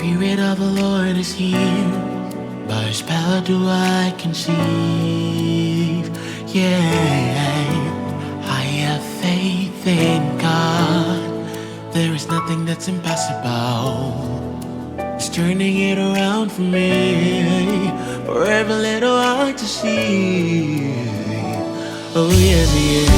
Spirit of the Lord is here. By His power do I conceive. Yeah, I have faith in God. There is nothing that's impossible. He's turning it around for me. For every little eye to see. Oh yes, He is.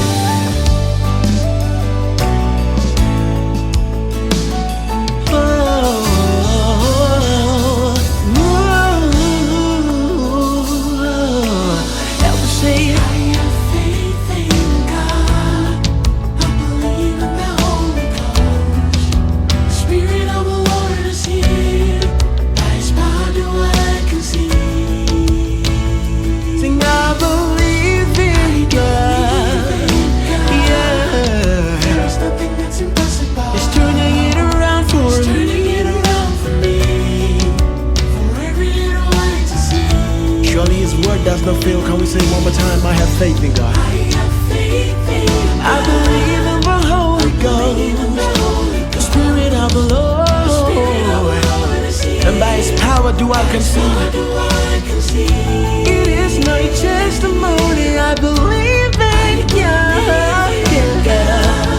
Does not fail. Can we say one more time? I have faith in God. I believe in the Holy Ghost, the Spirit of the Lord, and by His power do I conceive. It is my testimony. I believe in God.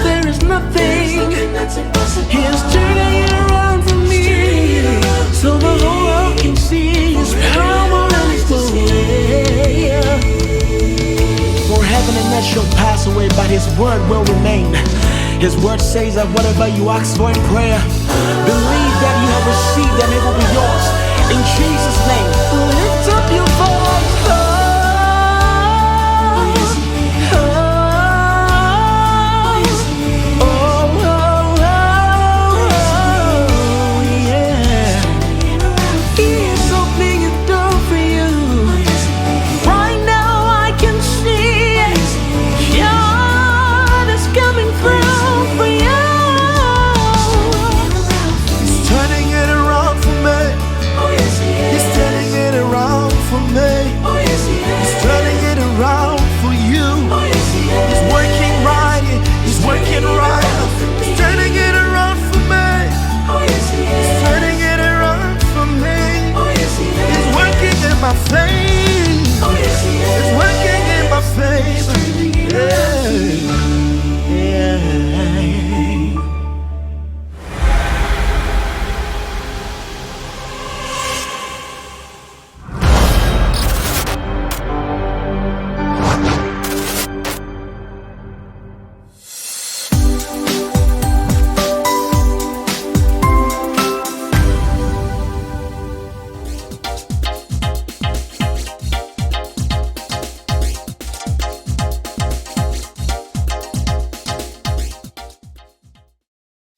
There is nothing. He is turning it around for me, so the whole world can see His power and His glory. For heaven and earth shall pass away, but His word will remain. His word says that whatever you ask for in prayer, believe that you have received and it will be yours. In Jesus' name, lift up your voice.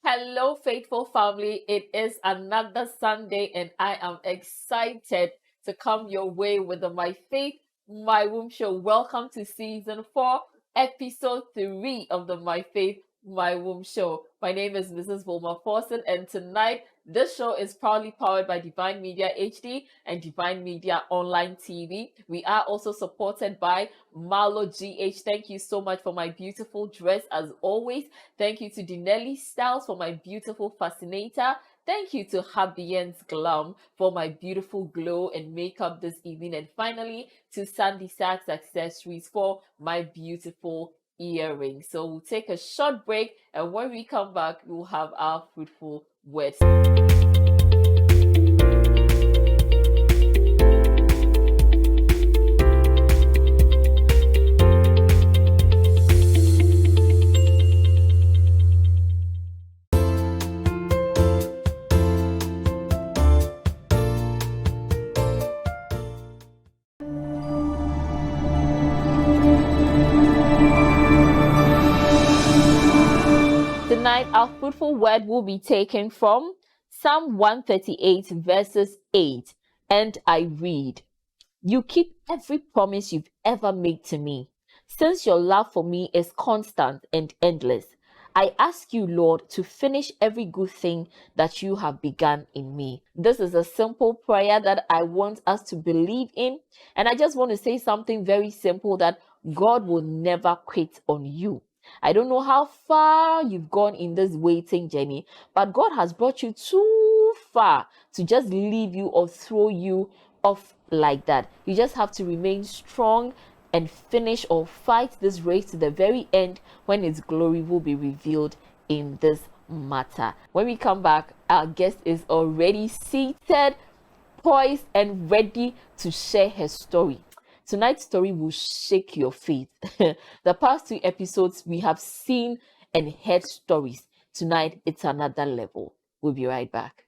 Hello, faithful family. It is another Sunday, and I am excited to come your way with the My Faith, My Womb show. Welcome to season 4, episode 3 of the My Faith, My Womb show. My name is Mrs. Wilma Fawcett, and tonight this show is proudly powered by DivineMedia HD and DivineMedia Onlinetv. We are also supported by maalogh GH. Thank you so much for my beautiful dress as always. Thank you to Dnelly Styles for my beautiful fascinator. Thank you to Habien's Glam for my beautiful glow and makeup this evening. And finally, to Sandysaks Accessories for my beautiful earrings. So we'll take a short break, and when we come back, we'll have our fruitful words. Tonight, our fruitful word will be taken from Psalm 138 verses 8. And I read, "You keep every promise you've ever made to me. Since your love for me is constant and endless, I ask you, Lord, to finish every good thing that you have begun in me." This is a simple prayer that I want us to believe in. And I just want to say something very simple, that God will never quit on you. I don't know how far you've gone in this waiting journey, but God has brought you too far to just leave you or throw you off like that. You just have to remain strong and finish or fight this race to the very end, when its glory will be revealed in this matter. When we come back, our guest is already seated, poised, and ready to share her story. Tonight's story will shake your faith. The past 2 episodes, we have seen and heard stories. Tonight, it's another level. We'll be right back.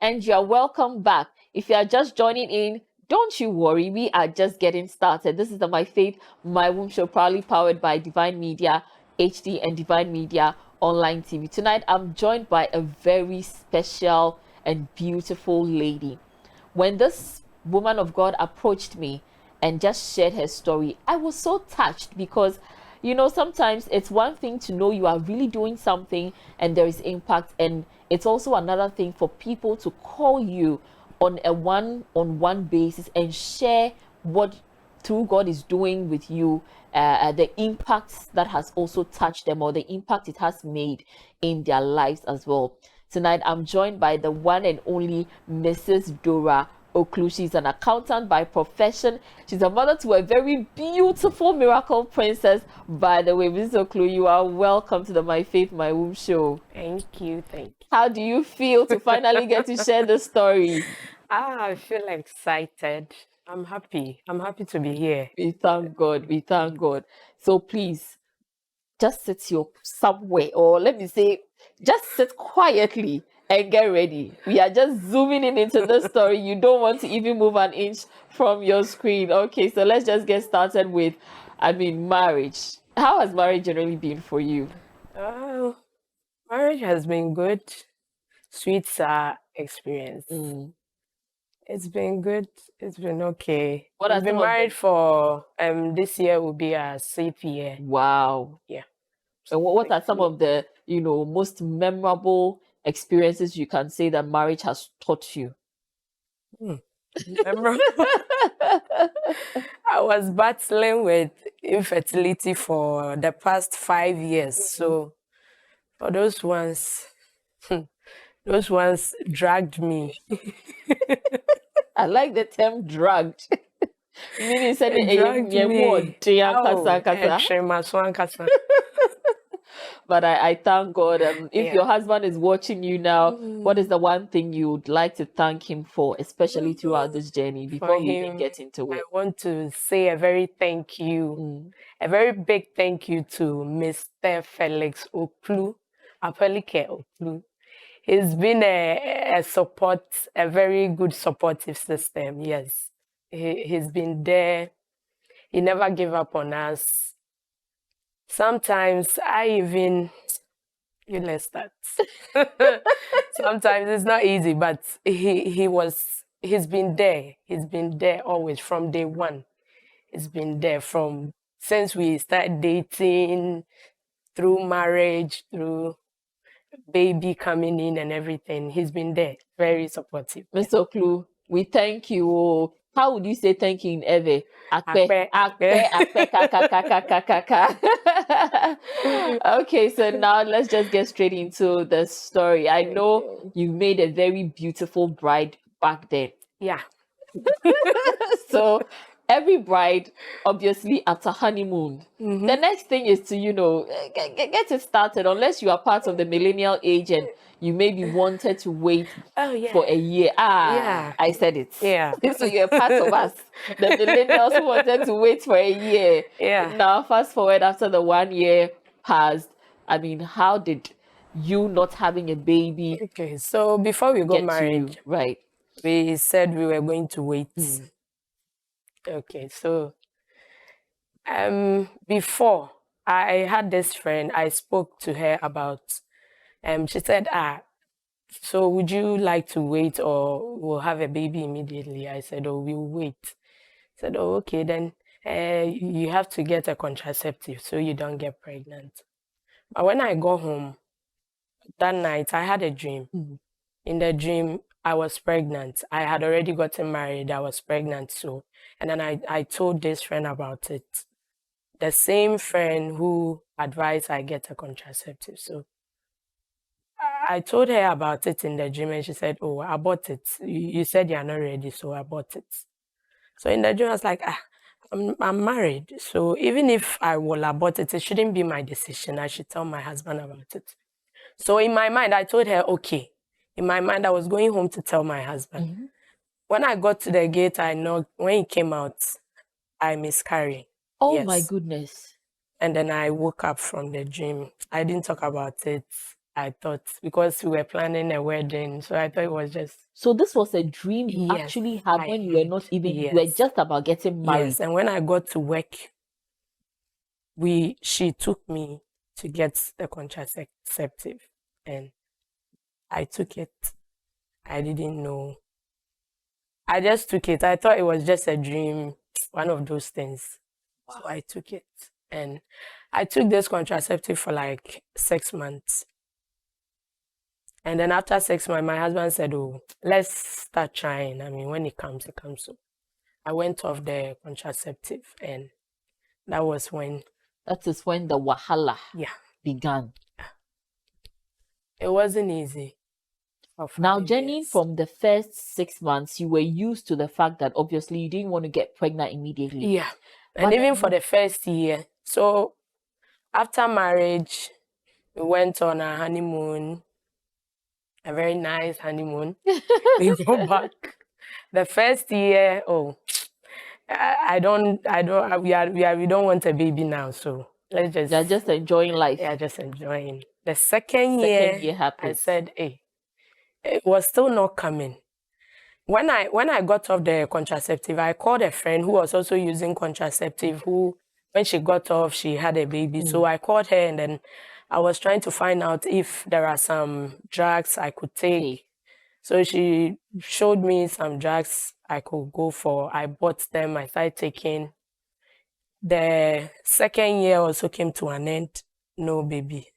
And you're welcome back. If you are just joining in, don't you worry, we are just getting started. This is the My Faith, My Womb show, proudly powered by DivineMedia HD and DivineMedia Online TV. Tonight, I'm joined by a very special and beautiful lady. When this woman of God approached me and just shared her story, I was so touched, because you know, sometimes it's one thing to know you are really doing something and there is impact, and it's also another thing for people to call you on a one-on-one basis and share what through God is doing with you, the impacts that has also touched them, or the impact it has made in their lives as well. Tonight, I'm joined by the one and only Mrs. Dora Oklu. She's an accountant by profession. She's a mother to a very beautiful miracle princess. By the way, Mrs. Oklu, you are welcome to the My Faith, My Womb show. Thank you. How do you feel to finally get to share the story? I feel excited. I'm happy. I'm happy to be here. We thank God. We thank God. So please, just sit somewhere, or let me say, just sit quietly and get ready. We are just zooming into the story. You don't want to even move an inch from your screen. Okay, so let's just get started with, marriage. How has marriage generally been for you? Marriage has been good. Sweet experience. It's been good. It's been okay. We've been married for this year will be our 6th year. Wow. Yeah. So what are some of the most memorable experiences you can say that marriage has taught you? Memorable. I was battling with infertility for the past 5 years. So for those ones dragged me. I like the term dragged. Meaning said dragged me. But I thank God. If your husband is watching you now, what is the one thing you would like to thank him for, especially throughout this journey, before we even get into it? I want to say a very thank you, a very big thank you to Mr. Felix Oklu, Apelike Oklu. He's been a support, a very good supportive system. Yes, he's been there. He never gave up on us. Sometimes let's start. Sometimes it's not easy, but he's been there. He's been there always from day one. He's been there since we started dating, through marriage, through baby coming in and everything. He's been there, very supportive. Mr. Oklu, we thank you. How would you say thank you in Ewe? Okay, so now let's just get straight into the story. I know you made a very beautiful bride back then. Yeah. So every bride, obviously, after honeymoon, the next thing is to, get it started, unless you are part of the millennial age and you maybe wanted to wait for a year. I said it. Yeah. So you're part of us, the millennials who wanted to wait for a year. Yeah. Now, fast forward after the 1 year passed, how did you not having a baby Okay, so before we got get to married, you? Right. we said we were going to wait. Okay, so before I had this friend, I spoke to her about she said, so would you like to wait or we'll have a baby immediately? I said, oh, we'll wait. I said, oh, okay, then you have to get a contraceptive so you don't get pregnant. But when I got home that night, I had a dream. In the dream, I was pregnant. I had already gotten married. I was pregnant, so. And then I told this friend about it. The same friend who advised I get a contraceptive. So I told her about it in the dream and she said, oh, I bought it. You said you're not ready, so I bought it. So in the dream, I was like, I'm married. So even if I will abort it, it shouldn't be my decision. I should tell my husband about it. So in my mind, I told her, okay. In my mind, I was going home to tell my husband. When I got to the gate, I knocked. When he came out, I miscarried. Oh Yes. my goodness. And then I woke up from the dream. I didn't talk about it. I thought, because we were planning a wedding, so I thought it was just... So this was a dream you Yes, actually had I when you were not even, you were yes. just about getting married. Yes, and when I got to work, she took me to get the contraceptive, and I took it. I didn't know. I just took it. I thought it was just a dream, one of those things. So I took it, and I took this contraceptive for like 6 months. And then after 6 months, my husband said, oh, let's start trying. I mean, when it comes, it comes. So I went off the contraceptive, and that was when... That is when the wahala began. It wasn't easy. Now, Jenny, from the first 6 months, you were used to the fact that obviously you didn't want to get pregnant immediately. Yeah. And even for the first year. So after marriage, we went on a honeymoon, a very nice honeymoon. We go back. The first year, we don't want a baby now, so let's just... You're just enjoying life. Yeah, just enjoying. The second year happened. I said, hey, it was still not coming. When I got off the contraceptive, I called a friend who was also using contraceptive, who, when she got off, she had a baby. So I called her, and then I was trying to find out if there are some drugs I could take. So she showed me some drugs I could go for. I bought them. I started taking. The second year also came to an end. No baby.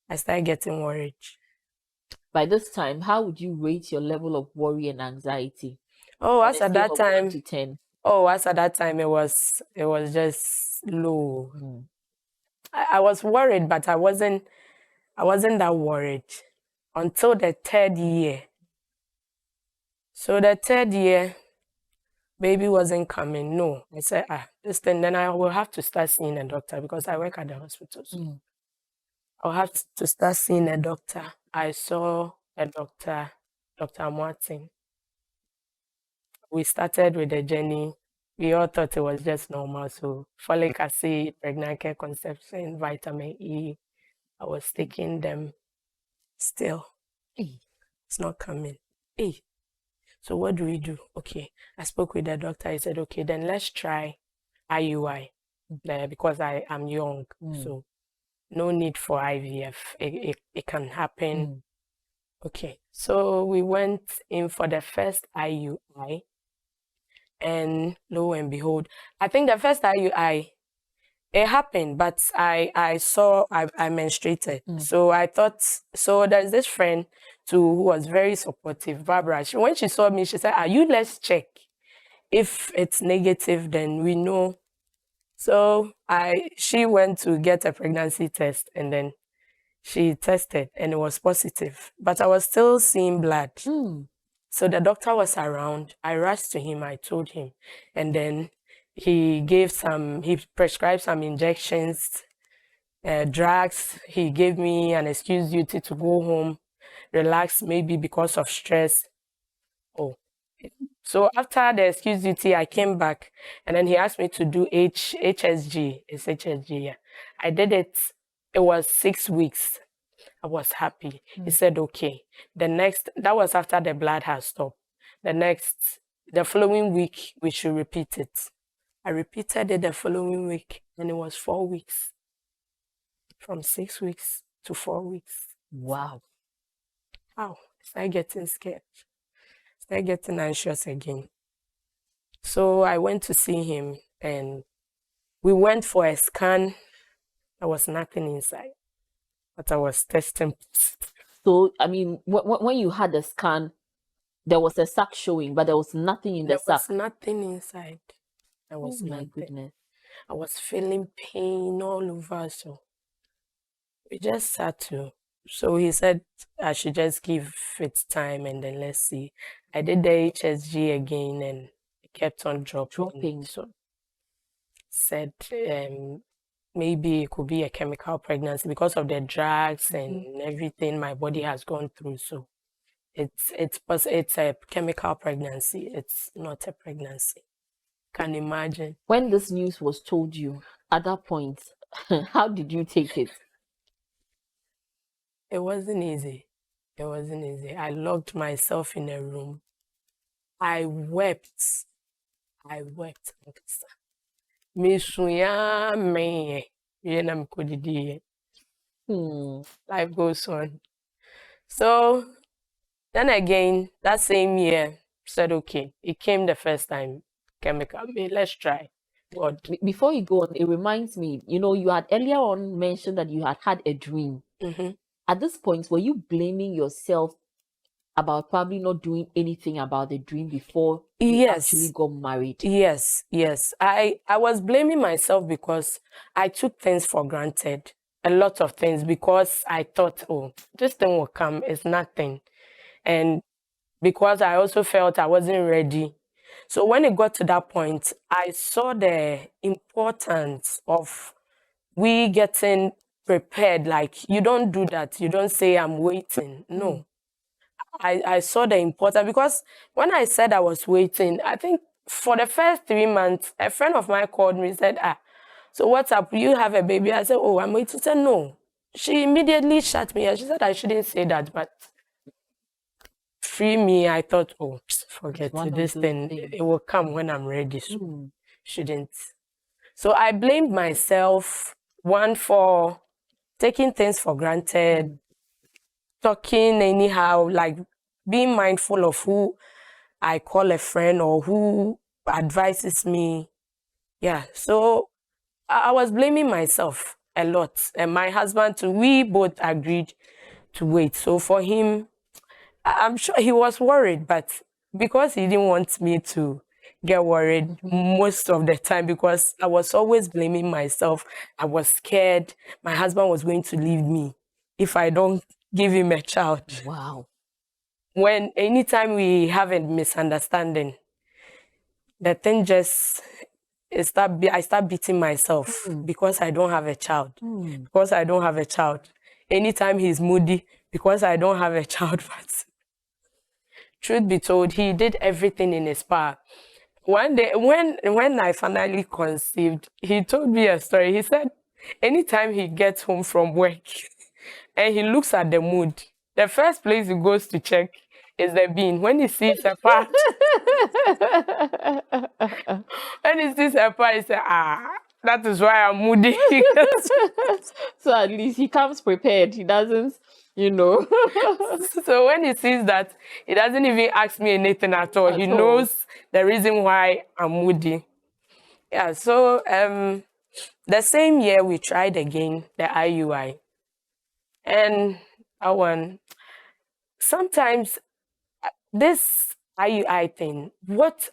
I started getting worried. By this time, how would you rate your level of worry and anxiety? Oh, as at that time, 1 to 10. Oh, as at that time, it was just low. I was worried, but I wasn't that worried until the third year. So the third year, baby wasn't coming. No, I said, this thing, then I will have to start seeing a doctor because I work at the hospital. So I'll have to start seeing a doctor. I saw a doctor, Dr. Martin. We started with the journey. We all thought it was just normal. So folic acid, pregnant care conception, vitamin E, I was taking them still. It's not coming. So what do we do? Okay, I spoke with the doctor. He said, okay, then let's try IUI because I am young. So no need for IVF. It can happen. Okay, so we went in for the first IUI. And lo and behold, I think the first IUI, it happened, but I menstruated. So I thought, so there's this friend too who was very supportive, Barbara. When she saw me, she said, let's check. If it's negative, then we know. So she went to get a pregnancy test, and then she tested and it was positive, but I was still seeing blood. So the doctor was around. I rushed to him. I told him, and then he prescribed some injections, drugs. He gave me an excuse duty to go home, relax, maybe because of stress. So after the excuse duty, I came back, and then he asked me to do HSG. It's HSG, yeah. I did it. It was 6 weeks. was happy. He said, okay. That was after the blood had stopped. The following week, we should repeat it. I repeated it the following week, and it was 4 weeks. From 6 weeks to 4 weeks. Wow. Wow. I started getting scared. I started getting anxious again. So I went to see him, and we went for a scan. There was nothing inside, but I was testing. So, I mean, when you had the scan, there was a sac showing, but there was nothing in the sac. There was nothing inside. There was my nothing. goodness. I was feeling pain all over, so we just had to. So he said I should just give it time and then let's see. I did the HSG again and it kept on dropping. So said maybe it could be a chemical pregnancy because of the drugs and everything my body has gone through. So it's a chemical pregnancy. It's not a pregnancy. Can imagine. When this news was told you at that point, how did you take it? It wasn't easy. It wasn't easy. I locked myself in a room. I wept. Life goes on. So then again, that same year, said okay. It came the first time. Chemical. Let's try. God. Before you go on, it reminds me, you had earlier on mentioned that you had a dream. At this point, were you blaming yourself about probably not doing anything about the dream before you actually got married? Yes. I was blaming myself because I took things for granted. A lot of things because I thought, oh, this thing will come. It's nothing. And because I also felt I wasn't ready. So when it got to that point, I saw the importance of we getting prepared. Like, you don't do that. You don't say, I'm waiting. No. I saw the importance because when I said I was waiting, I think for the first 3 months, a friend of mine called me and said, so what's up? You have a baby? I said, oh, I'm waiting. She said, no. She immediately shut me. She said I shouldn't say that, but free me. I thought, oh, forget this thing. It will come when I'm ready. So shouldn't. So I blamed myself, one, for taking things for granted, talking anyhow, like being mindful of who I call a friend or who advises me. Yeah, so I was blaming myself a lot. And my husband too, we both agreed to wait. So for him, I'm sure he was worried, but because he didn't want me to get worried most of the time, because I was always blaming myself. I was scared my husband was going to leave me if I don't give him a child. Wow. When anytime we have a misunderstanding, the thing just I start beating myself because I don't have a child. Because I don't have a child. Anytime he's moody, because I don't have a child. But truth be told, he did everything in his power. One day, when I finally conceived, he told me a story. He said, anytime he gets home from work and he looks at the mood, the first place he goes to check is the bin. When he sees a part, he says, that is why I'm moody. So at least he comes prepared. He doesn't, So when he sees that, he doesn't even ask me anything at all. He knows the reason why I'm moody. Yeah, so the same year we tried again, the IUI. And sometimes this IUI thing,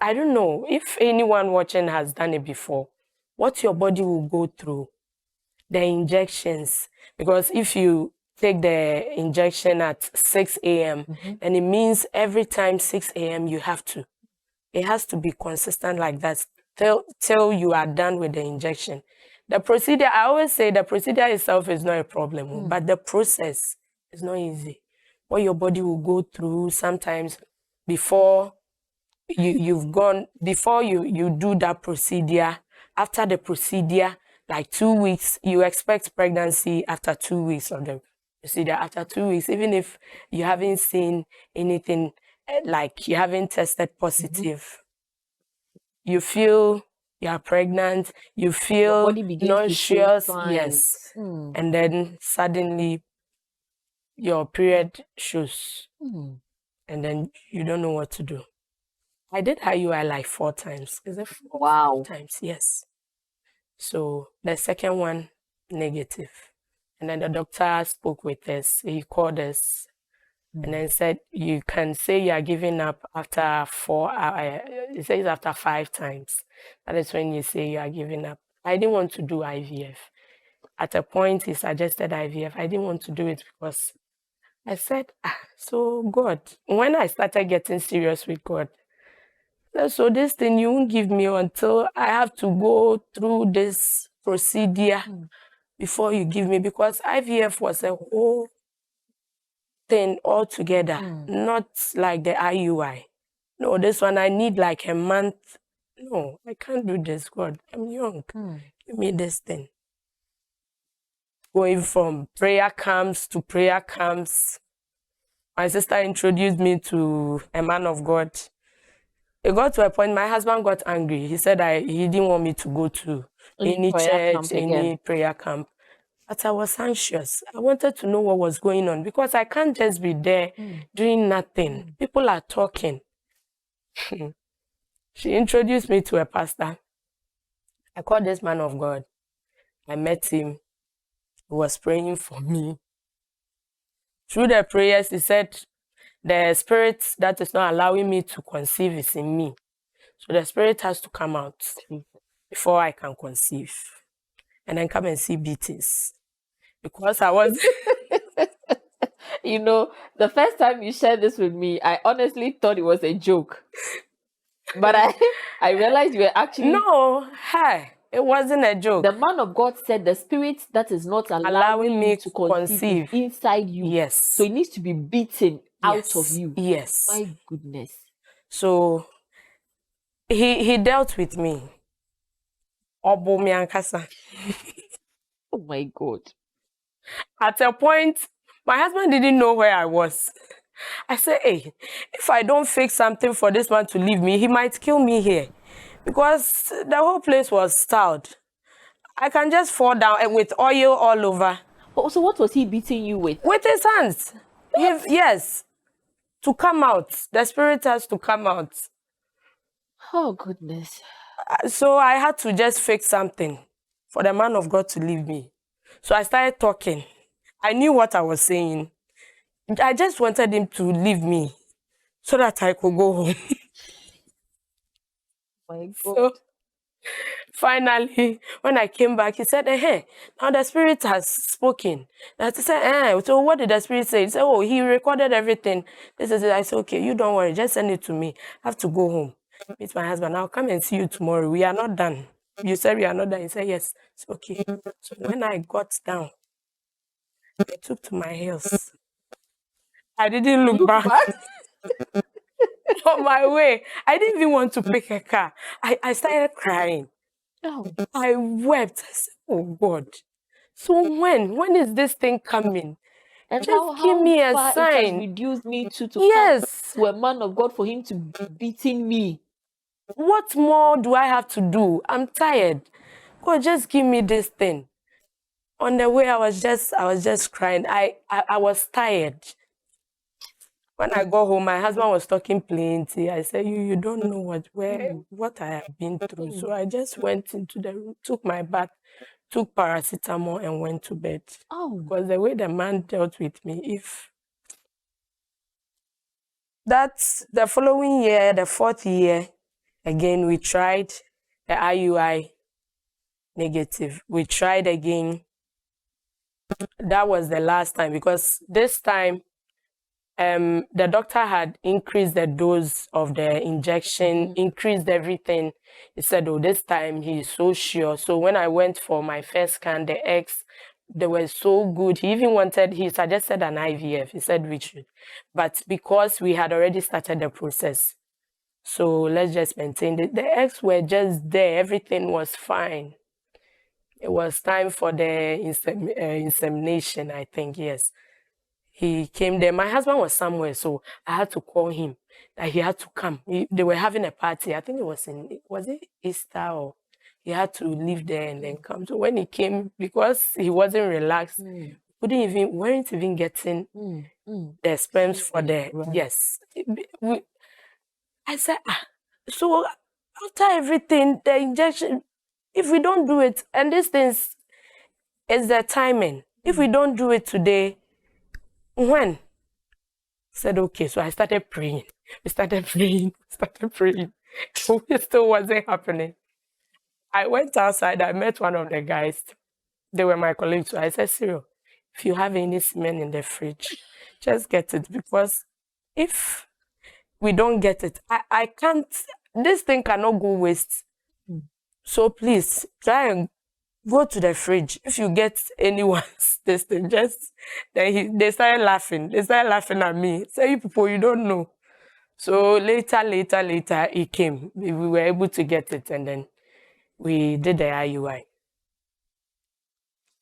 I don't know if anyone watching has done it before, what your body will go through, the injections. Because if you take the injection at 6 a.m., and it means every time 6 a.m. it has to be consistent like that till you are done with the injection. The procedure, I always say the procedure itself is not a problem, but the process is not easy. What your body will go through sometimes before you do that procedure, after the procedure, like 2 weeks, you expect pregnancy after 2 weeks of the You see that after 2 weeks, even if you haven't seen anything, like you haven't tested positive, you feel you are pregnant, you Your feel body begins to show nauseous, signs. yes. And then suddenly your period shows, and then you don't know what to do. I did IUI like 4 times. Is it 4 Wow. times? Yes. So the second one, negative. And then the doctor spoke with us. He called us and then said, you can say you are giving up after 4 hours. He says after 5 times. That is when you say you are giving up. I didn't want to do IVF. At a point, he suggested IVF. I didn't want to do it because I said, so God, when I started getting serious with God, so this thing you won't give me until I have to go through this procedure before you give me, because IVF was a whole thing altogether, not like the IUI. No, this one I need like a month. No, I can't do this, God. I'm young. Give me this thing. Going from prayer camps to prayer camps. My sister introduced me to a man of God. It got to a point, my husband got angry. He said he didn't want me to go to any church, any prayer camp. But I was anxious. I wanted to know what was going on because I can't just be there doing nothing. People are talking. She introduced me to a pastor. I called this man of God. I met him. He was praying for me. Through the prayers, he said, the spirit that is not allowing me to conceive is in me. So the spirit has to come out before I can conceive. And then come and see beatings. Because I was... You know, the first time you shared this with me, I honestly thought it was a joke. But I realized you were actually... No, it wasn't a joke. The man of God said the spirit that is not allowing me to conceive is inside you. Yes. So it needs to be beaten out of you. Yes. My goodness. So he dealt with me. Obo mi ankasa. Oh my God. At a point, my husband didn't know where I was. I said, hey, if I don't fix something for this man to leave me, he might kill me here. Because the whole place was styled. I can just fall down with oil all over. So what was he beating you with? With his hands. Yes. To come out. The spirit has to come out. Oh, goodness. So I had to just fix something for the man of God to leave me. So I started talking. I knew what I was saying. I just wanted him to leave me so that I could go home. My God. So finally, when I came back, he said, hey, now the spirit has spoken. I said, so what did the spirit say? He said, oh, he recorded everything. This is it. I said, okay, you don't worry, just send it to me. I have to go home. Meet my husband. I'll come and see you tomorrow. We are not done. You said we are not done. He said, yes. It's okay. So when I got down, I took to my heels. I didn't look back. On my way, I didn't even want to pick a car. I started crying. Oh. I wept. I said, oh God. So when is this thing coming? And just give me a sign. It has reduced me to yes. come to a man of God for him to be beating me. What more do I have to do? I'm tired. God, just give me this thing. On the way, I was just crying. I was tired. When I got home, my husband was talking plenty. I said, you don't know what I have been through. So I just went into the room, took my bath, took paracetamol and went to bed. Oh. Because the way the man dealt with me, that's the following year, the 4th year, again, we tried the IUI negative. We tried again. That was the last time because this time, the doctor had increased the dose of the injection, increased everything. He said, oh, this time he's so sure. So when I went for my first scan, the eggs, they were so good. He suggested an IVF. He said we should. But because we had already started the process, so let's just maintain it. The eggs were just there. Everything was fine. It was time for the insemination, I think, yes. He came there. My husband was somewhere, so I had to call him that he had to come. They were having a party. I think it was it Easter, or he had to leave there and then come. So when he came, because he wasn't relaxed, weren't even getting the sperms for the yes. I said, so after everything, the injection, if we don't do it, and these things is the timing. If we don't do it today, when? Said okay, so I started praying. We started praying. It still wasn't happening. I went outside. I met one of the guys. They were my colleagues. So I said, Cyril, if you have any semen in the fridge, just get it, because if we don't get it, I can't. This thing cannot go waste. So please try and go to the fridge. If you get anyone's this thing, just then they started laughing. They started laughing at me. Say, you people, you don't know. So later, he came. We were able to get it, and then we did the IUI.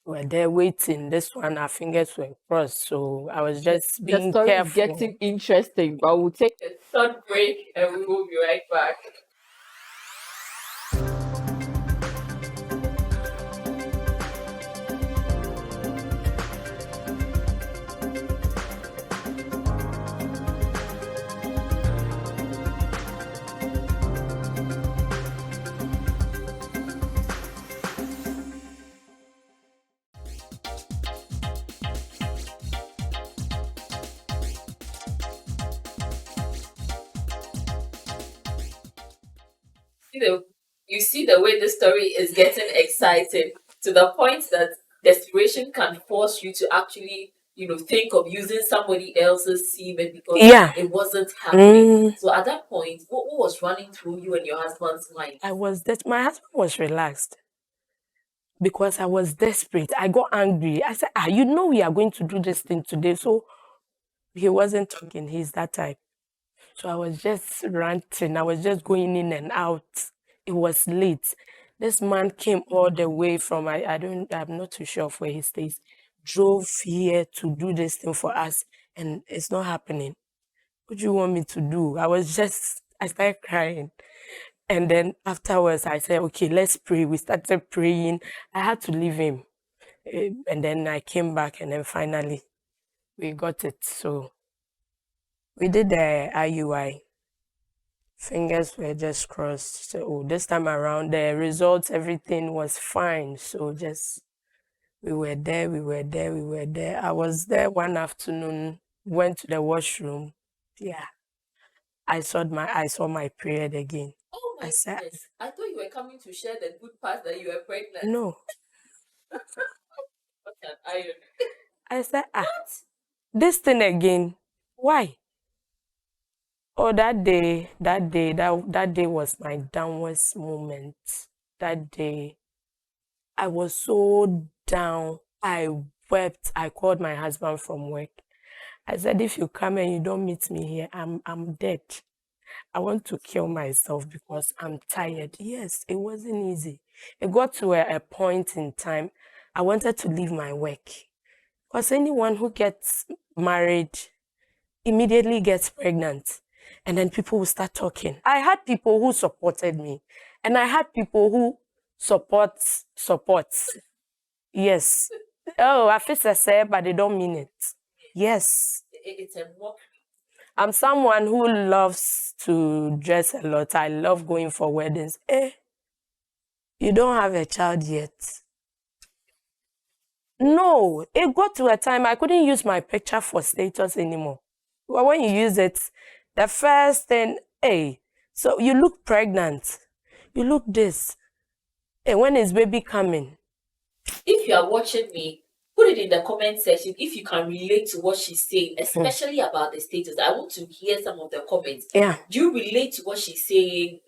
We were there waiting. This one, our fingers were crossed, so I was just being the story careful. is getting interesting, but we'll take a short break and we will be right back. You see the way the story is getting exciting, to the point that desperation can force you to actually, think of using somebody else's semen because it wasn't happening. So at that point, what was running through you and your husband's mind? My husband was relaxed because I was desperate. I got angry. I said, we are going to do this thing today. So he wasn't talking. He's that type. So I was just ranting. I was just going in and out. It was late. This man came all the way from, I'm not too sure of where he stays, drove here to do this thing for us, and it's not happening. What do you want me to do? I started crying. And then afterwards, I said, okay, let's pray. We started praying. I had to leave him. And then I came back, and then finally we got it. So we did the IUI. Fingers were just crossed. So this time around, the results, everything was fine. So we were there. I was there one afternoon, went to the washroom. Yeah. I saw my period again. Oh my goodness. I thought you were coming to share the good part that you were pregnant. No. What an iron. I said, this thing again. Why? Oh, that day was my downwards moment. That day, I was so down. I wept. I called my husband from work. I said, if you come and you don't meet me here, I'm dead. I want to kill myself because I'm tired. Yes, it wasn't easy. It got to a point in time, I wanted to leave my work. Because anyone who gets married immediately gets pregnant. And then people will start talking. I had people who supported me. And I had people who supports. Yes. Oh, I feel say, but they don't mean it. Yes. It's a mockery. I'm someone who loves to dress a lot. I love going for weddings. You don't have a child yet. No, it got to a time I couldn't use my picture for status anymore. Well, when you use it, the first thing, so you look pregnant. You look this. When is baby coming? If you are watching me, put it in the comment section if you can relate to what she's saying, especially about the status. I want to hear some of the comments. Yeah. Do you relate to what she's saying?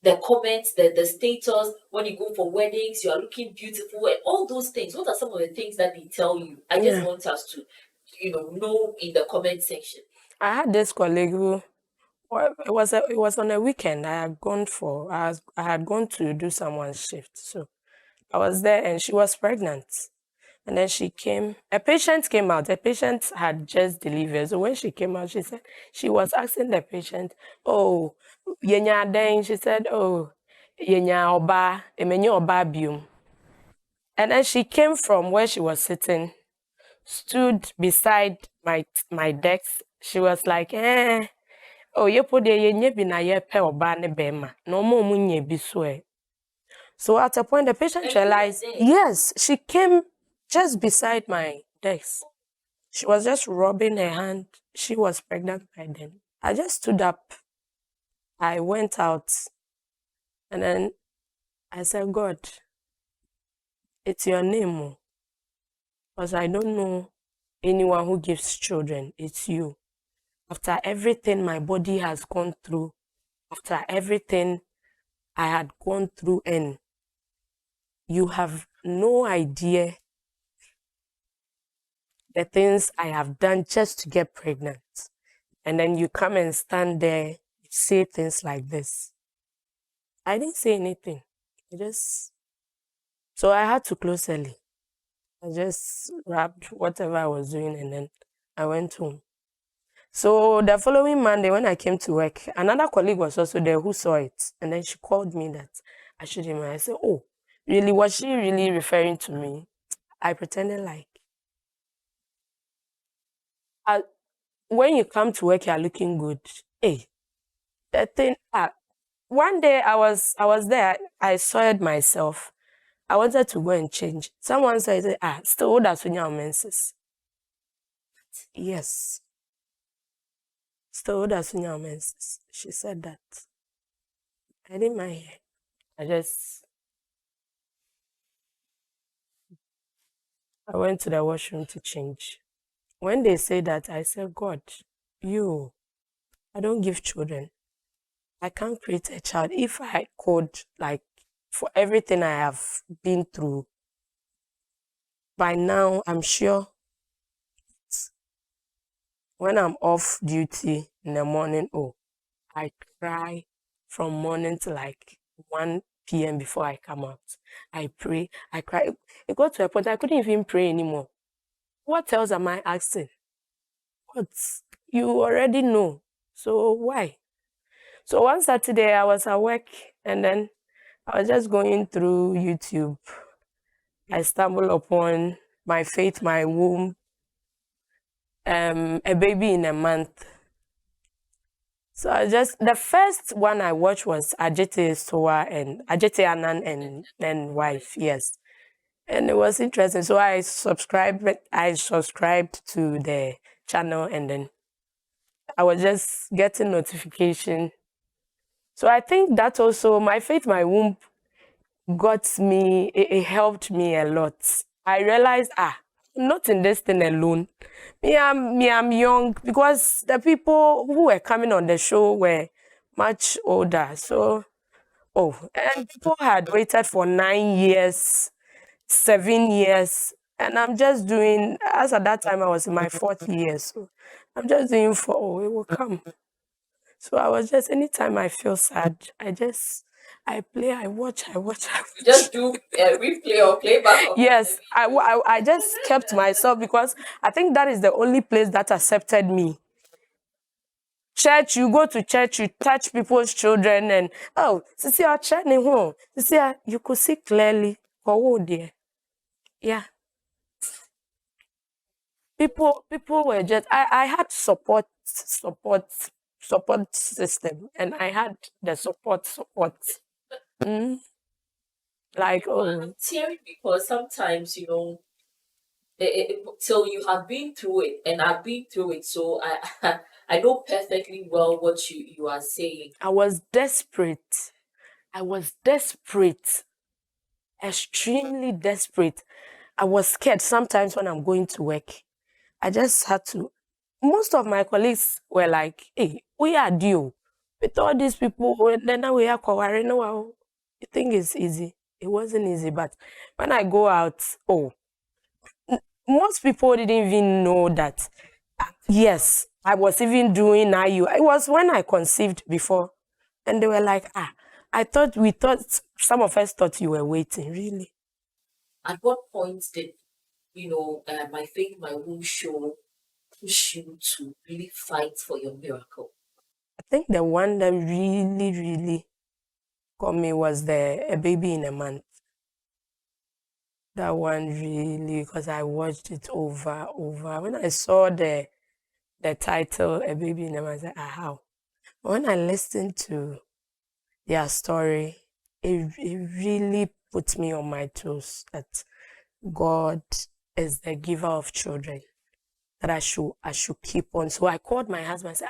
The comments, the status, when you go for weddings, you are looking beautiful, and all those things. What are some of the things that they tell you? I just want us to, know in the comment section. I had this colleague who, it was on a weekend. I had gone to do someone's shift. So I was there and she was pregnant. And then she came, a patient came out. The patient had just delivered. So when she came out, she said, she was asking the patient, oh, yenya den. She said, oh, yenya oba, emenye oba bium. And then she came from where she was sitting, stood beside my desk. She was like, oh, ye put the yenye bi na ye pe oba ne bema. No more munye bi so. So at a point, the patient realized, yes, she came just beside my desk. She was just rubbing her hand. She was pregnant by then. I just stood up. I went out. And then I said, God, it's your name. Because I don't know anyone who gives children. It's you. After everything my body has gone through, after everything I had gone through, and you have no idea the things I have done just to get pregnant. And then you come and stand there, you say things like this. I didn't say anything. So I had to close early. I just wrapped whatever I was doing and then I went home. So the following Monday when I came to work, another colleague was also there who saw it. And then she called me that I shouldn't. I said, oh, really? Was she really referring to me? I pretended like. When you come to work, you're looking good. Hey, that thing. One day I was there. I saw myself. I wanted to go and change. Someone said, still that's when your menses. Yes. Still that's when your menses. She said that. I didn't mind. I went to the washroom to change. When they say that, I said, God, I don't give children. I can't create a child. If I could, like, for everything I have been through, by now, I'm sure when I'm off duty in the morning, I cry from morning to like 1 p.m. before I come out. I pray, I cry. It got to a point I couldn't even pray anymore. What else am I asking? What? You already know. So why? So one Saturday I was at work and then I was just going through YouTube. I stumbled upon My Faith, My Womb, A Baby in a Month. So the first one I watched was Ajete Soa and Ajete Anan and wife, yes. And it was interesting. So I subscribed to the channel and then I was just getting notification. So I think that also, My Faith, My Womb got me, it helped me a lot. I realized, I'm not in this thing alone. I'm young because the people who were coming on the show were much older. So, and people had waited for 9 years, 7 years, and I'm just doing, as at that time I was in my 4th year, so I'm just doing it will come. So I was just, anytime I feel sad, I play, I watch. Just do replay or playback. Yes, I just kept myself because I think that is the only place that accepted me. Church, you go to church, you touch people's children and, see our training home. You could see clearly. Oh dear. Yeah. People were just, I had support system and I had the support. Like, I'm tearing because sometimes, till you have been through it, and I've been through it, so I know perfectly well what you are saying. I was desperate. Extremely desperate. I was scared sometimes when I'm going to work. I just had to. Most of my colleagues were like, hey, we are due. With all these people, then now we are covering. You think it's easy? It wasn't easy, but when I go out, most people didn't even know that. Yes, I was even doing IU. It was when I conceived before, and they were like, some of us thought you were waiting, really. At what point did My faith, my womb show push you to really fight for your miracle? I think the one that really, really got me was A Baby in a Month. That one really, because I watched it over. When I saw the title, A Baby in a Month, I said, how? When I listened to their story, it really put me on my toes that God is the giver of children, that I should keep on. So I called my husband and said,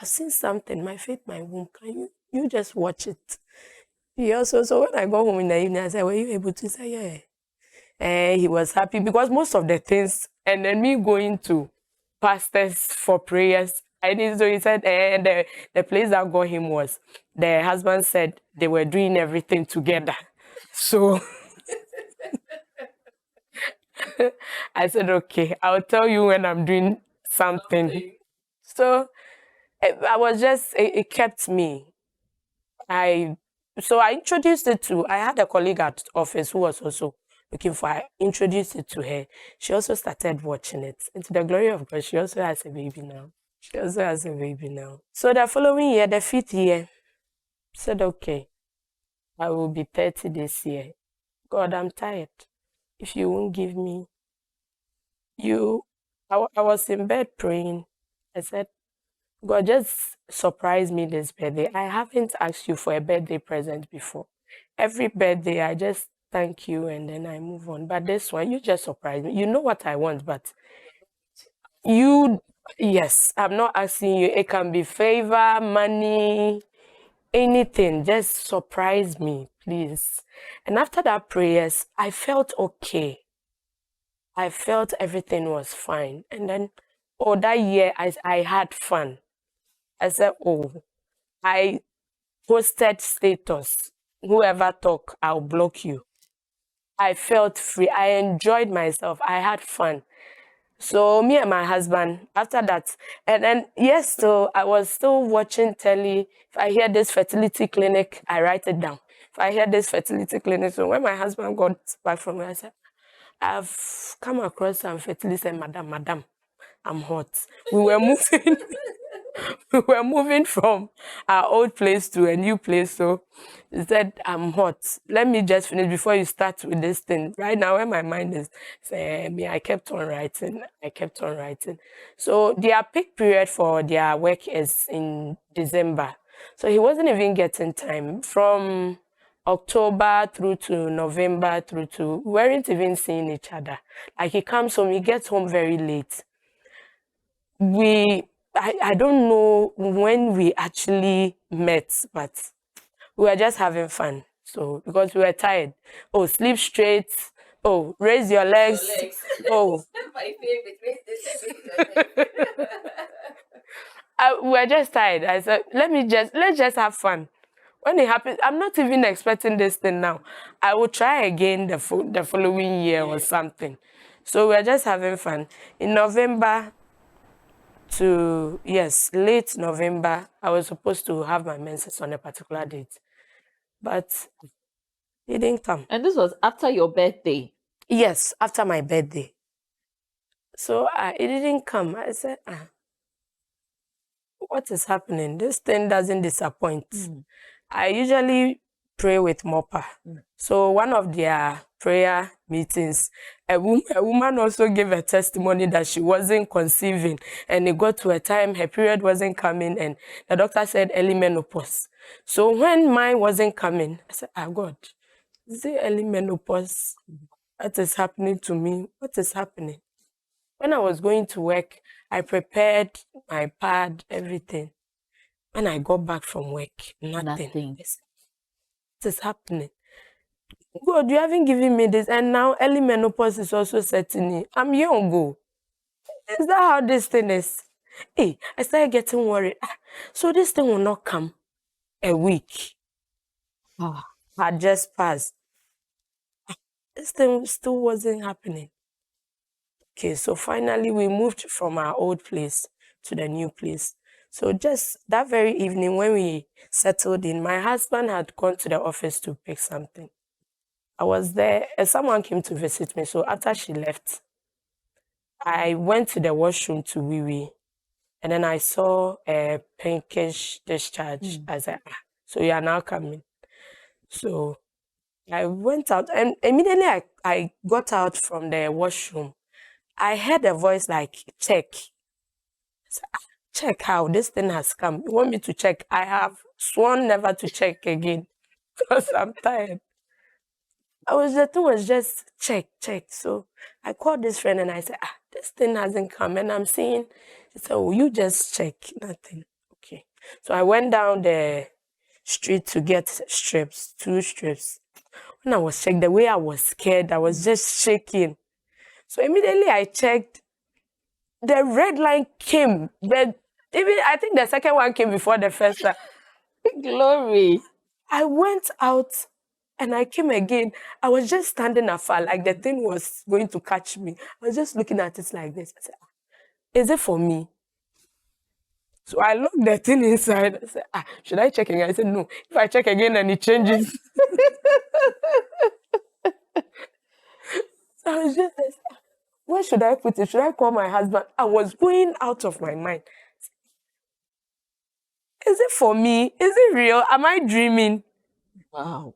I've seen something, my faith, my womb. Can you just watch it? He also, so when I go home in the evening, I said, were you able to? Say, yeah. And he was happy because most of the things, and then me going to pastors for prayers, I did. So he said, and the place that got him was the husband said they were doing everything together. So I said, okay, I'll tell you when I'm doing something. So I was just, it kept me. So I introduced it to, I had a colleague at office who was also looking for, I introduced it to her. She also started watching it. And to the glory of God, she also has a baby now. So the following year, the 5th year, said, okay, I will be 30 this year. God, I'm tired. If you won't give me, I was in bed praying. I said, God, just surprise me this birthday. I haven't asked you for a birthday present before. Every birthday, I just thank you and then I move on. But this one, you just surprise me. You know what I want, but yes, I'm not asking you. It can be favor, money, anything. Just surprise me, please. And after that prayers, I felt okay. I felt everything was fine. And then, that year, I had fun. I said, I posted status. Whoever talk, I'll block you. I felt free. I enjoyed myself. I had fun. So me and my husband, after that, and then yes, so I was still watching telly. If I hear this fertility clinic, I write it down. If I hear this fertility clinic, so when my husband got back from me, I said, I've come across some fertility. Said, Madam, I'm hot. We were moving. We were moving from our old place to a new place. So he said, I'm hot. Let me just finish before you start with this thing. Right now, where my mind is, I kept on writing. So their peak period for their work is in December. So he wasn't even getting time from October through to November we weren't even seeing each other. Like he comes home, he gets home very late. I don't know when we actually met, but we were just having fun. So because we were tired. Sleep straight. Raise your legs. My favorite. Raise this. We were just tired. I said, let's just have fun. When it happens, I'm not even expecting this thing now. I will try again the following year or something. So we're just having fun. In November late November, I was supposed to have my menses on a particular date, but it didn't come. And this was after your birthday? Yes, after my birthday. So it didn't come. I said, what is happening? This thing doesn't disappoint. I usually pray with Mopper. So one of their prayer meetings, a woman also gave a testimony that she wasn't conceiving, and it got to a time her period wasn't coming, and the doctor said early menopause. So when mine wasn't coming, I said, God, is it early menopause? What is happening to me? What is happening? When I was going to work, I prepared my pad, everything. When I got back from work, nothing. What is happening? God, you haven't given me this, and now early menopause is also setting in. I'm young, go. Is that how this thing is? Hey, I started getting worried. So this thing will not come a week. Had just passed. This thing still wasn't happening. Okay, so finally we moved from our old place to the new place. So just that very evening when we settled in, my husband had gone to the office to pick something. I was there, and someone came to visit me. So after she left, I went to the washroom to wee-wee, and then I saw a pinkish discharge. I said, so you are now coming. So I went out, and immediately I got out from the washroom. I heard a voice like, check. I said, check how this thing has come. You want me to check? I have sworn never to check again because I'm tired. The thing was just check. So I called this friend and I said, this thing hasn't come. And I'm seeing, she said, oh, you just check. Nothing. Okay. So I went down the street to get strips, 2 strips. When I was checked, the way I was scared, I was just shaking. So immediately I checked, the red line came. I think the second one came before the first one. Glory. I went out and I came again. I was just standing afar, like the thing was going to catch me. I was just looking at it like this. I said, is it for me? So I looked the thing inside. I said, should I check again? I said, no. If I check again and it changes. So I was just like, where should I put it? Should I call my husband? I was going out of my mind. Is it for me? Is it real? Am I dreaming? Wow.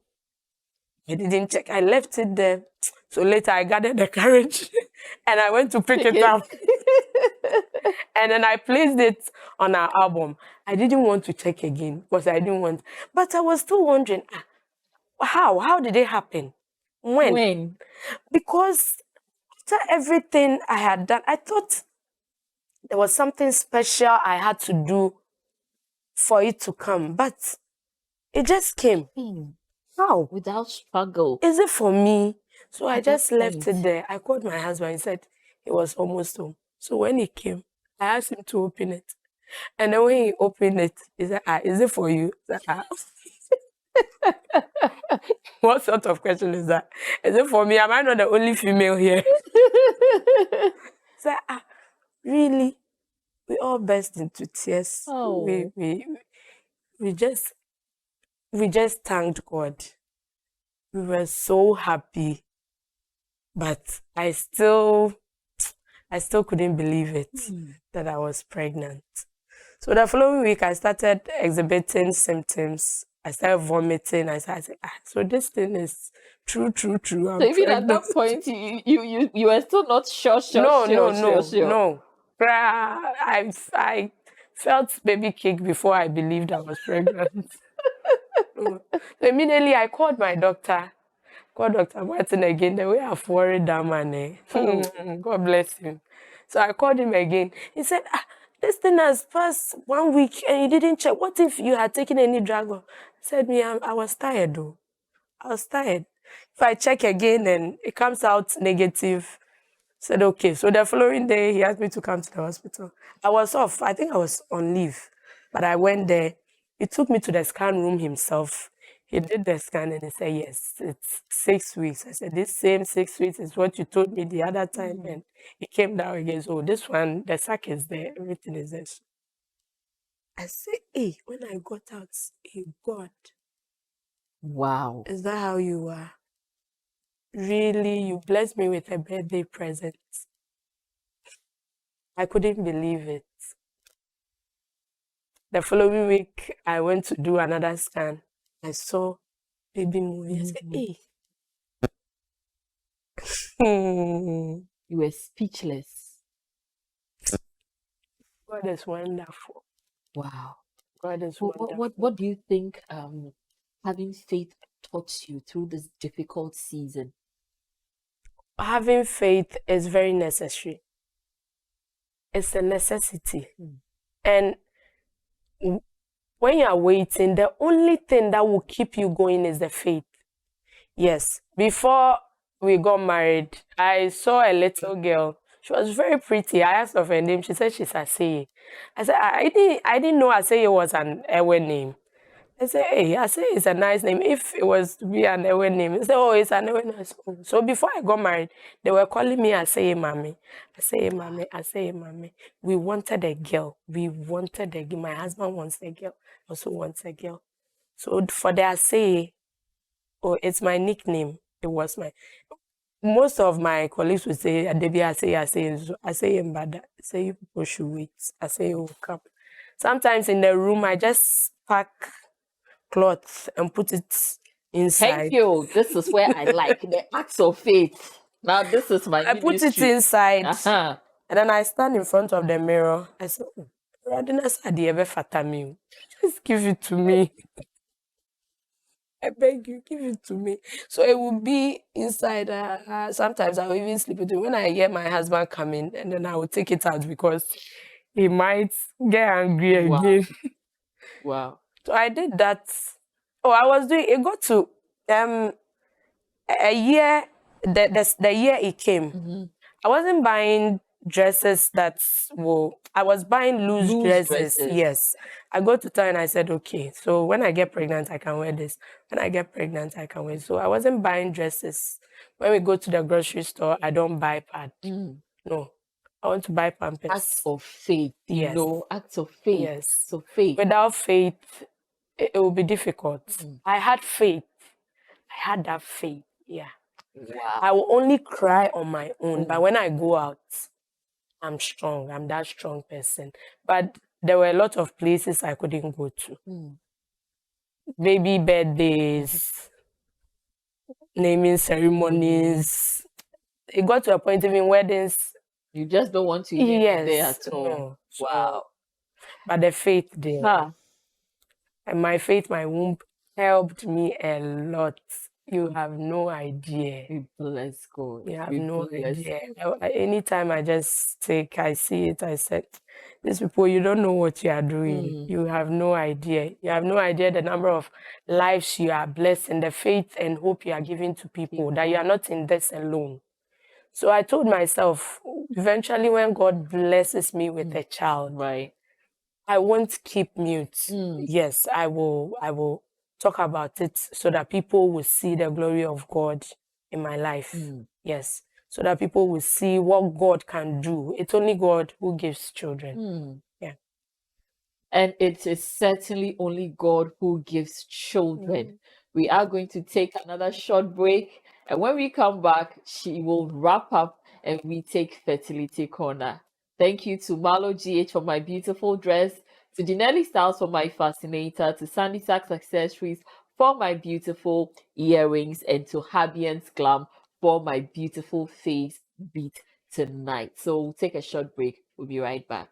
I didn't check. I left it there. So later I gathered the courage and I went to pick it up. And then I placed it on our album. I didn't want to check again because I didn't want. But I was still wondering, how? How did it happen? When? Because after everything I had done, I thought there was something special I had to do for it to come. But it just came. How? Without struggle. Is it for me? So I just left it there. I called my husband. He said he was almost home. So when he came, I asked him to open it. And then when he opened it, he said, is it for you? I said, What sort of question is that? Is it for me? Am I not the only female here? I said, really? We all burst into tears. Oh. We just thanked God. We were so happy, but I still couldn't believe it that I was pregnant. So the following week, I started exhibiting symptoms. I started vomiting. I said, so this thing is true. So even at that point, you were still not sure. No. I felt baby kick before I believed I was pregnant. So immediately I called my doctor. Called Dr. Martin again. The way I've worried that man. God bless him. So I called him again. He said, this thing has passed 1 week and you didn't check. What if you had taken any drug? I said, I was tired though. I was tired. If I check again and it comes out negative, I said, okay. So the following day, he asked me to come to the hospital. I was off. I think I was on leave. But I went there. He took me to the scan room himself. He did the scan and he said, yes, it's 6 weeks. I said, this same 6 weeks is what you told me the other time. And he came down again. So this one, the sac is there. Everything is there. I said, hey, when I got out, hey, God. Wow. Is that how you are? Really, you blessed me with a birthday present. I couldn't believe it. The following week, I went to do another scan. I saw baby moving. I said, hey. You were speechless. God is wonderful. Wow. God is wonderful. What do you think having faith taught you through this difficult season? Having faith is very necessary. It's a necessity. And when you are waiting, the only thing that will keep you going is the faith. Yes. Before we got married, I saw a little girl. She was very pretty. I asked her her name. She said she's Aseye. I said, I didn't know Aseye was an Ewe name. I said, hey, Aseye is a nice name. If it was to be an Ewe name, I said, oh, it's an Ewe name. So before I got married, they were calling me Aseye Mami. Aseye Mami, Aseye Mami. We wanted a girl. My husband wants a girl. Also wants a girl. So for the Aseye, it's my nickname. It was my. most of my colleagues would say, Debbie, I say, Mbada, I say, you people should wait. I say, you will come. Sometimes in the room, I just pack cloth and put it inside. Thank you. This is where I like the acts of faith. Now, this is my I put it ministry. inside, Uh-huh. and then I stand in front of the mirror. I say, just give it to me. I beg you, give it to me. So it will be inside. Sometimes I will even sleep with it. When I hear my husband coming, and then I will take it out because he might get angry Wow. again. Wow. So I did that. Oh, I was doing. It got to a year. The year it came, I wasn't buying dresses I was buying loose dresses. Yes. I go to town and I said, okay, so when I get pregnant, I can wear this. When I get pregnant, I can wear. So I wasn't buying dresses. When we go to the grocery store, I don't buy pad. No. I want to buy Pampers. Acts of faith. Yes. You know, acts of faith. Yes. So faith. Without faith, it will be difficult. I had faith. I had that faith. Yeah. Wow. I will only cry on my own, but when I go out, I'm strong. I'm that strong person. But there were a lot of places I couldn't go to. Baby birthdays, naming ceremonies. It got to a point, even weddings. You just don't want to be there at all. No. Wow. But the faith there. And my faith, my womb helped me a lot. You have no idea. We bless God. You have no idea. Anytime I see it, I said, these people, you don't know what you are doing. You have no idea. You have no idea the number of lives you are blessing, the faith and hope you are giving to people, that you are not in this alone. So I told myself, eventually when God blesses me with a child, right, I won't keep mute. Yes, I will talk about it so that people will see the glory of God in my life. Yes, so that people will see what God can do. It's only God who gives children. Yeah. And it is certainly only God who gives children. We are going to take another short break. And when we come back, she will wrap up and we take Fertility Corner. Thank you to Maalogh GH for my beautiful dress, to Dnelly Styles for my fascinator, to Sandysaks Accessories for my beautiful earrings, and to Habien's Glam for my beautiful face beat tonight. So we'll take a short break. We'll be right back.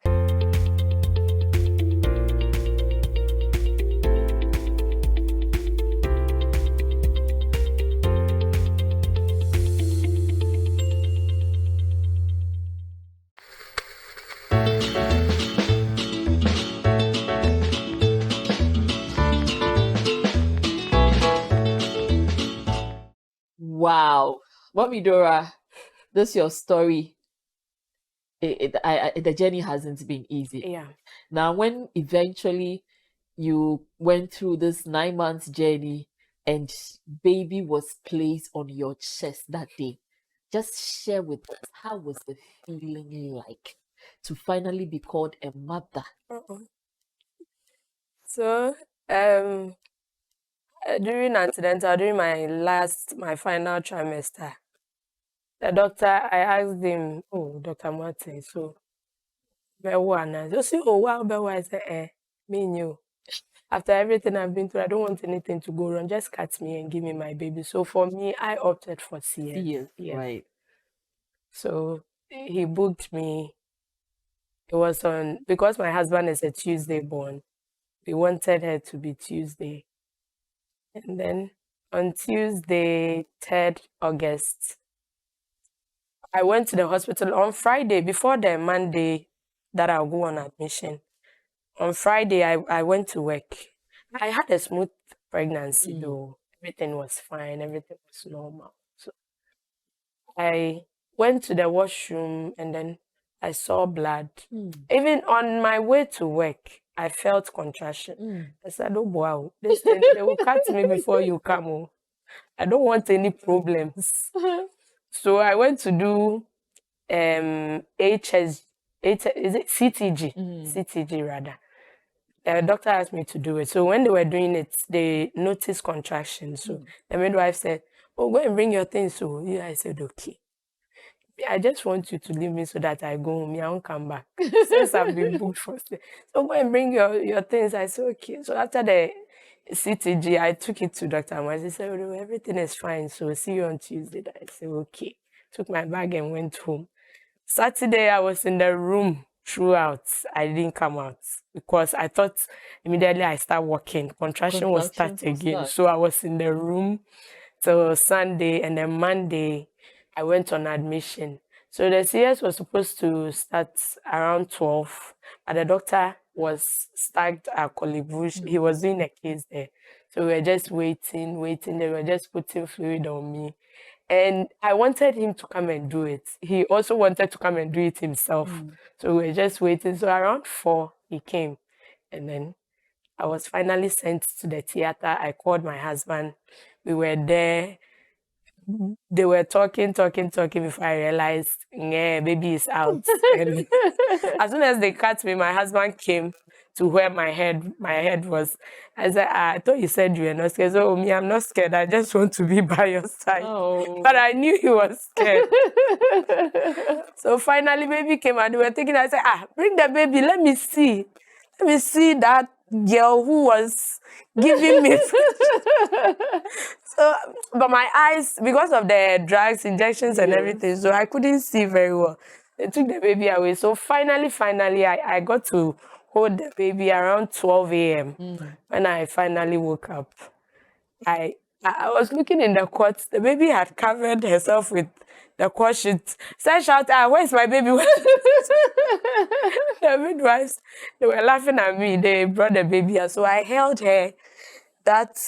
Wow, Mommy Dora, this is your story. The journey hasn't been easy. Yeah. Now, when eventually you went through this 9 months journey and baby was placed on your chest that day, just share with us, how was the feeling like to finally be called a mother? So, during antenatal, during my final trimester, the doctor, I asked him, oh, Dr. Martin, so, I said, me and you. After everything I've been through, I don't want anything to go wrong. Just cut me and give me my baby. So for me, I opted for CS. Yes. Right. So he booked me. It was because my husband is a Tuesday born. We wanted her to be Tuesday. And then on Tuesday, 3rd August, I went to the hospital on Friday, before the Monday that I'll go on admission. On Friday, I went to work. I had a smooth pregnancy, though. Everything was fine. Everything was normal. So I went to the washroom and then I saw blood. Even on my way to work, I felt contraction. I said, oh, wow, this thing, they will cut me before you come. I don't want any problems. So I went to do is it CTG? CTG rather. The doctor asked me to do it. So when they were doing it, they noticed contractions. So the midwife said, oh, go and bring your things. So yeah, I said, okay. I just want you to leave me so that I go home. I won't come back. Since I've been booked for stay. So go and bring your things. I said, okay. So after the CTG, I took it to Dr. Amaz. He said, oh, everything is fine. So see you on Tuesday. I said, okay. Took my bag and went home. Saturday, I was in the room throughout. I didn't come out because I thought immediately I start walking. Contraction will start again. So I was in the room till Sunday, and then Monday, I went on admission. So the CS was supposed to start around 12, but the doctor was stuck at Kolibush. He was doing a case there. So we were just waiting. They were just putting fluid on me. And I wanted him to come and do it. He also wanted to come and do it himself. So we were just waiting. So around 4, he came. And then I was finally sent to the theater. I called my husband. We were there. They were talking before I realized, yeah, baby is out. And as soon as they cut me, my husband came to where my head was. I said, I thought you said you were not scared. So me, I'm not scared. I just want to be by your side. Oh. But I knew he was scared. So finally, baby came and they were thinking, I said, bring the baby. Let me see that girl who was giving me. So, but my eyes, because of the drugs, injections and everything, so I couldn't see very well. They took the baby away. So finally, I got to hold the baby around 12 a.m. When I finally woke up. I was looking in the cot. The baby had covered herself with the cot sheet. So I shouted, where's my baby? The midwives, they were laughing at me. They brought the baby out. So I held her. That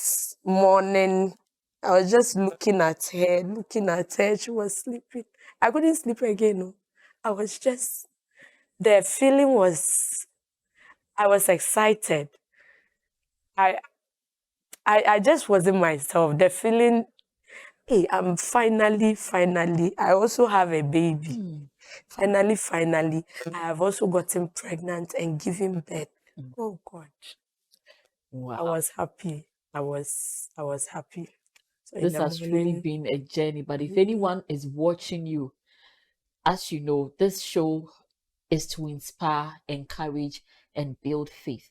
morning, I was just looking at her. She was sleeping. I couldn't sleep again. No. I was just, the feeling was, I was excited. I just wasn't myself. The feeling, hey, I'm finally, I also have a baby. Finally, I have also gotten pregnant and given birth. Oh God. Wow. I was happy. I was happy. So this has truly been a journey. But if anyone is watching you, as you know, this show is to inspire, encourage, and build faith.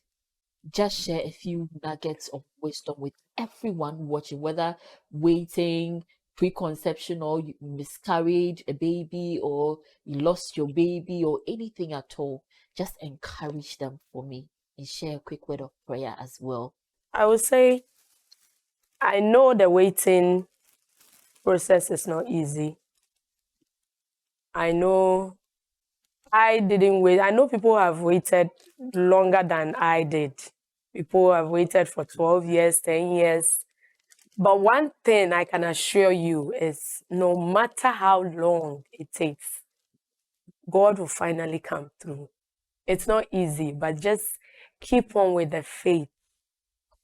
Just share a few nuggets of wisdom with everyone watching, whether waiting, preconception, or you miscarried a baby, or you lost your baby, or anything at all. Just encourage them for me and share a quick word of prayer as well. I would say, I know the waiting process is not easy. I know I didn't wait. I know people have waited longer than I did. People have waited for 12 years, 10 years. But one thing I can assure you is no matter how long it takes, God will finally come through. It's not easy, but just keep on with the faith.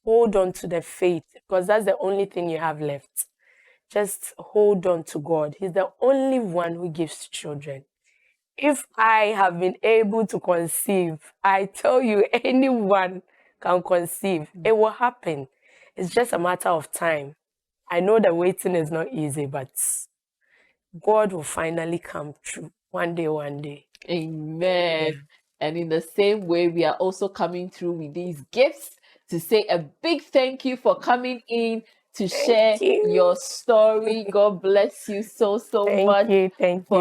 Hold on to the faith, because that's the only thing you have left. Just hold on to God. He's the only one who gives children. If I have been able to conceive, I tell you, anyone can conceive. It will happen. It's just a matter of time. I know the waiting is not easy, but God will finally come through one day. Amen. Yeah. And in the same way, we are also coming through with these gifts to say a big thank you for coming in to share your story. God bless you so much. Thank you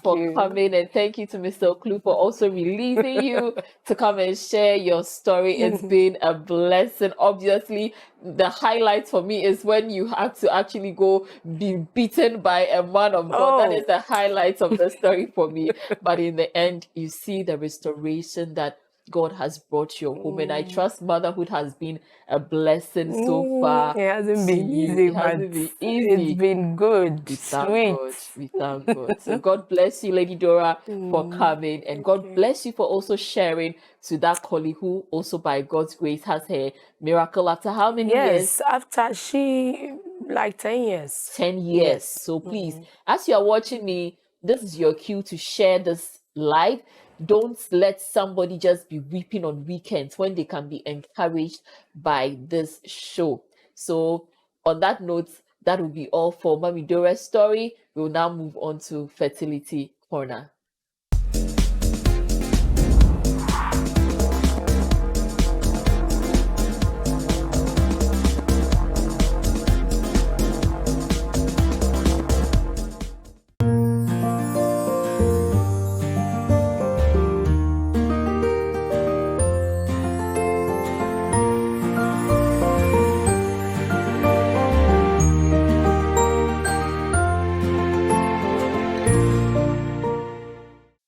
for coming, and thank you to Mr. Oklu for also releasing you to come and share your story. It's been a blessing. Obviously, the highlight for me is when you have to actually go be beaten by a man of God. That is the highlight of the story for me. But in the end, you see the restoration that God has brought you home, and I trust motherhood has been a blessing so far. It hasn't been easy. It hasn't been easy. It's been good. We thank God. So God bless you, Lady Dora, for coming, and God bless you for also sharing to that colleague who also by God's grace has her miracle after how many years? Yes, after she, like 10 years. 10 years. Yes. So please, as you are watching me, this is your cue to share this live. Don't let somebody just be weeping on weekends when they can be encouraged by this show. So on that note, That will be all for Mommy Dora's story. We will now move on to Fertility Corner.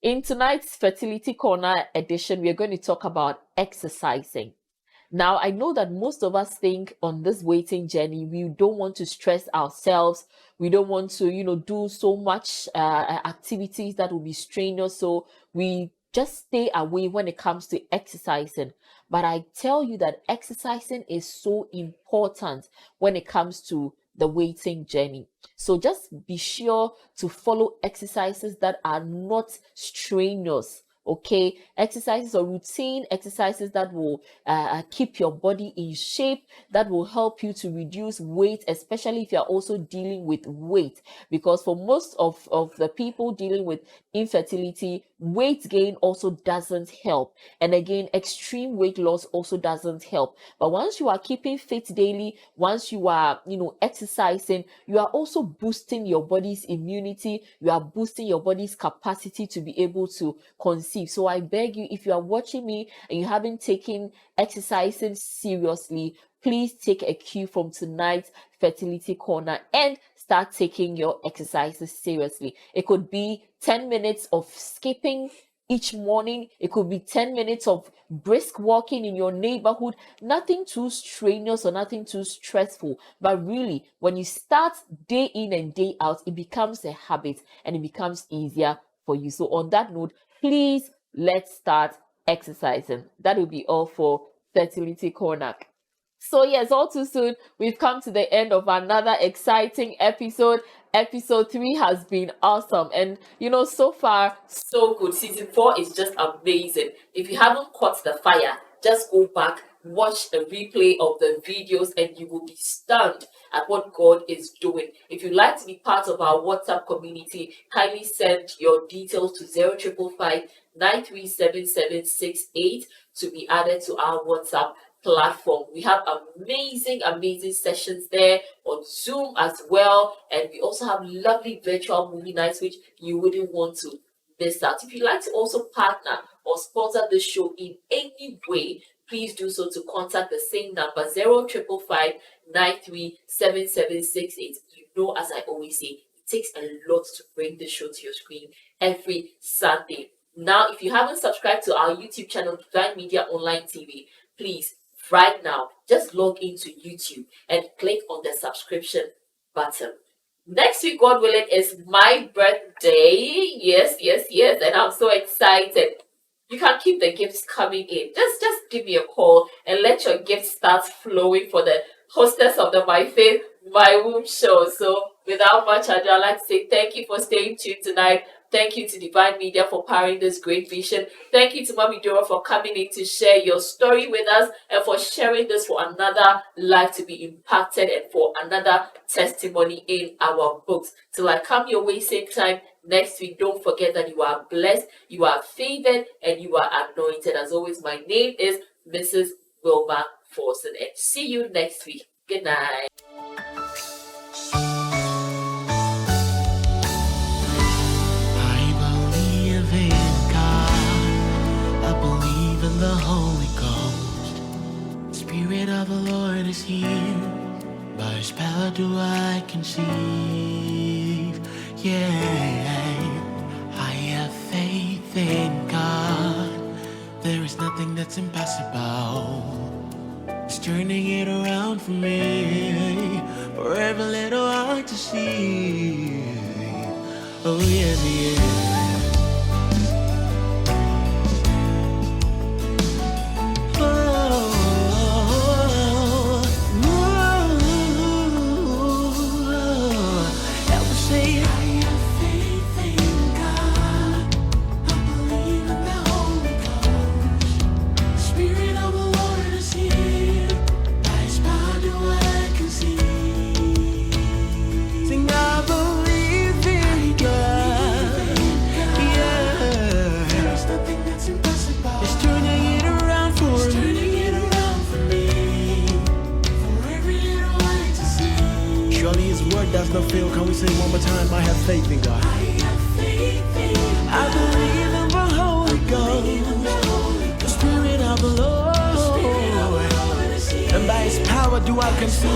In tonight's Fertility Corner edition, we are going to talk about exercising. Now, I know that most of us think on this waiting journey, we don't want to stress ourselves. We don't want to, do so much activities that will be strenuous. So we just stay away when it comes to exercising. But I tell you that exercising is so important when it comes to the waiting journey. So just be sure to follow exercises that are not strenuous. Okay, exercises or routine exercises that will keep your body in shape, that will help you to reduce weight, especially if you're also dealing with weight, because for most of the people dealing with infertility, weight gain also doesn't help, and again, extreme weight loss also doesn't help. But once you are keeping fit daily, once you are exercising, you are also boosting your body's immunity, you are boosting your body's capacity to be able to conceive. So I beg you, if you are watching me and you haven't taken exercising seriously, please take a cue from tonight's Fertility Corner and start taking your exercises seriously. It could be 10 minutes of skipping each morning. It could be 10 minutes of brisk walking in your neighborhood. Nothing too strenuous or nothing too stressful. But really, when you start day in and day out, it becomes a habit and it becomes easier for you. So on that note, please, let's start exercising. That will be all for Fertility Corner. So yes, all too soon, we've come to the end of another exciting episode. Episode 3 has been awesome. And, so far, so good. Season 4 is just amazing. If you haven't caught the fire, just go back, watch a replay of the videos, and you will be stunned at what God is doing. If you'd like to be part of our WhatsApp community, kindly send your details to 0555 937768 to be added to our WhatsApp platform. We have amazing sessions there on Zoom as well, and we also have lovely virtual movie nights which you wouldn't want to miss out. If you'd like to also partner or sponsor the show in any way, please do so to contact the same number 0555 937768. As I always say, it takes a lot to bring the show to your screen every Sunday. Now, if you haven't subscribed to our YouTube channel, DivineMedia Onlinetv, please, right now, just log into YouTube and click on the subscription button. Next week, God willing, is my birthday. Yes, and I'm so excited. You can keep the gifts coming in. Just give me a call and let your gifts start flowing for the hostess of the My Faith, My Womb show. So without much ado, I'd like to say thank you for staying tuned tonight. Thank you to DivineMedia for powering this great vision. Thank you to Mommy Dora for coming in to share your story with us and for sharing this for another life to be impacted and for another testimony in our books. Till I come your way same time next week, don't forget that you are blessed, you are favored, and you are anointed. As always, my name is Mrs. Wilma Forson, and see you next week. Good night. The Holy Ghost, Spirit of the Lord is here. By His power do I conceive. Yeah, I have faith in God. There is nothing that's impossible. He's turning it around for me. For every little eye to see. Oh yes, He is. word does not fail. Can we say one more time? I have faith in God. I believe in the Holy Ghost, the Spirit of the Lord, and by His power do I conceive.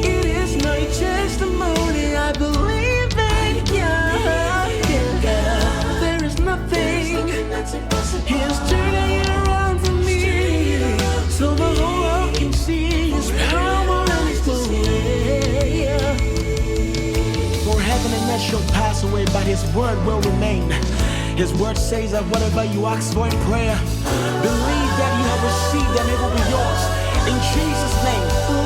It is my testimony. I believe in God. There is nothing He is turning it around for me, so the whole world can see His power and His glory. For heaven and earth shall pass away, but His word will remain. His word says that whatever you ask for in prayer, believe that you have received and it will be yours. In Jesus' name.